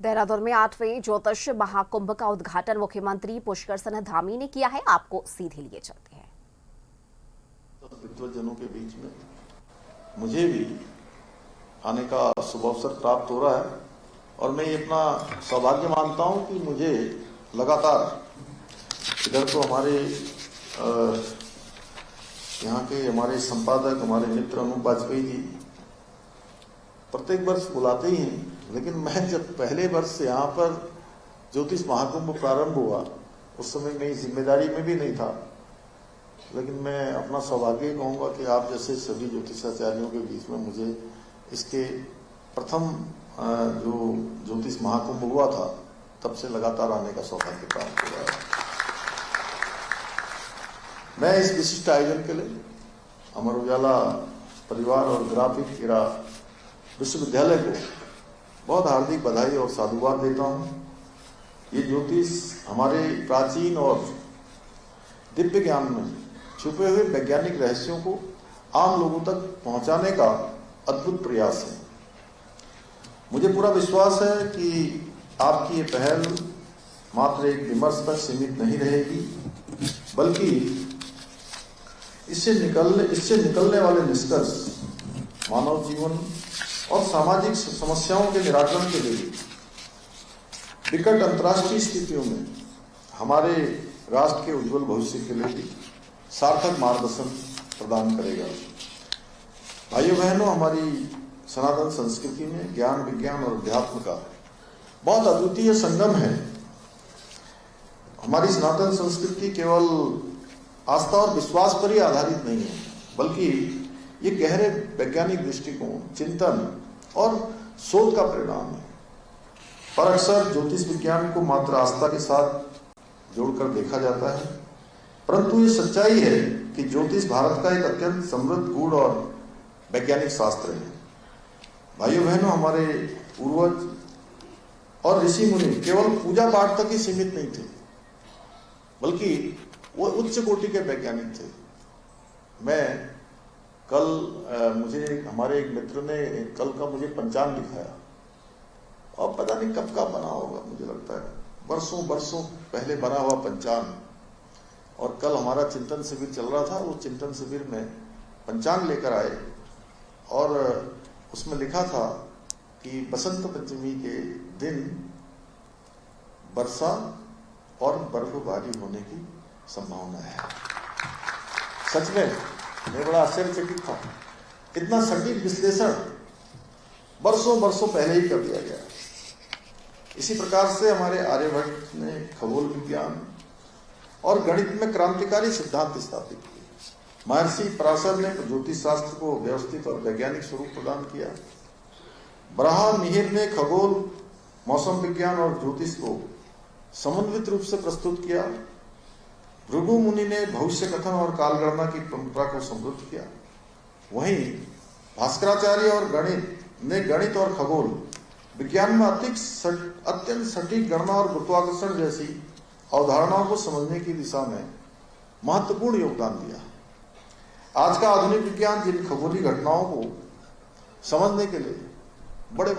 देहरादून में 8वें ज्योतिष महाकुंभ का उद्घाटन मुख्यमंत्री पुष्कर सिंह धामी ने किया है। आपको सीधे लिए चलते हैं। विद्वज्जनों के बीच में मुझे भी आने का शुभ अवसर प्राप्त हो रहा है और मैं ये अपना सौभाग्य मानता हूं कि मुझे लगातार इधर तो हमारे यहाँ के हमारे संपादक हमारे मित्र अनूप वाजपेयी जी प्रत्येक वर्ष बुलाते ही हैं, लेकिन मैं जब पहले वर्ष यहाँ पर ज्योतिष महाकुंभ प्रारंभ हुआ उस समय मैं जिम्मेदारी में भी नहीं था, लेकिन मैं अपना सौभाग्य कहूँगा कि आप जैसे सभी ज्योतिषाचार्यों के बीच में मुझे इसके प्रथम जो ज्योतिष महाकुंभ हुआ था तब से लगातार आने का सौभाग्य प्राप्त हुआ है। मैं इस विशिष्ट आयोजन के लिए अमर उजाला परिवार और ग्राफिक एरा विश्वविद्यालय को बहुत हार्दिक बधाई और साधुवाद देता हूँ। ये ज्योतिष हमारे प्राचीन और दिव्य ज्ञान में छुपे हुए वैज्ञानिक रहस्यों को आम लोगों तक पहुंचाने का अद्भुत प्रयास है। मुझे पूरा विश्वास है कि आपकी ये पहल मात्र एक विमर्श तक सीमित नहीं रहेगी, बल्कि इससे निकलने वाले निष्कर्ष मानव जीवन और सामाजिक समस्याओं के निराकरण के लिए विकट अंतर्राष्ट्रीय स्थितियों में हमारे राष्ट्र के उज्जवल भविष्य के लिए भी सार्थक मार्गदर्शन प्रदान करेगा। भाइयों बहनों, हमारी सनातन संस्कृति में ज्ञान विज्ञान और अध्यात्म का बहुत अद्वितीय संगम है। हमारी सनातन संस्कृति केवल आस्था और विश्वास पर ही आधारित नहीं है, बल्कि ये गहरे वैज्ञानिक दृष्टिकोण, चिंतन और शोध का परिणाम है। पर अक्सर ज्योतिष विज्ञान को मात्र आस्था के साथ जोड़कर देखा जाता है, परंतु ये सच्चाई है कि ज्योतिष भारत का एक अत्यंत समृद्ध गूढ़ और वैज्ञानिक शास्त्र है। भाइयों बहनों, हमारे पूर्वज और ऋषि मुनि केवल पूजा पाठ तक ही सीमित नहीं थे, बल्कि वो उच्च कोटि के वैज्ञानिक थे। मैं कल मुझे हमारे एक मित्र ने कल का मुझे पंचांग दिखाया और पता नहीं कब का बना होगा, मुझे लगता है वर्षों पहले बना हुआ पंचांग। और कल हमारा चिंतन शिविर चल रहा था, वो चिंतन शिविर में पंचांग लेकर आए और उसमें लिखा था कि बसंत पंचमी के दिन वर्षा और बर्फबारी होने की संभावना है। सच में मैं बड़ा आश्चर्यचकित था। इतना सटीक विश्लेषण वर्षों पहले ही कर दिया गया। इसी प्रकार से हमारे आर्यभट्ट ने खगोल विज्ञान और गणित में क्रांतिकारी सिद्धांत स्थापित किए। महर्षि पराशर ने ज्योतिष शास्त्र को व्यवस्थित और वैज्ञानिक स्वरूप प्रदान किया। बराह मिहिर ने खगोल, मौसम विज्ञान और ज्योतिष को समन्वित रूप से प्रस्तुत किया। भृगु मुनि ने भविष्य कथन और कालगणना की परंपरा को समृद्ध किया। वहीं भास्कराचार्य और गणित और खगोल विज्ञान में अत्यंत सटीक गणना और गुरुत्वाकर्षण जैसी अवधारणाओं को समझने की दिशा में महत्वपूर्ण योगदान दिया। आज का आधुनिक विज्ञान जिन खगोलीय घटनाओं को समझने के लिए बड़े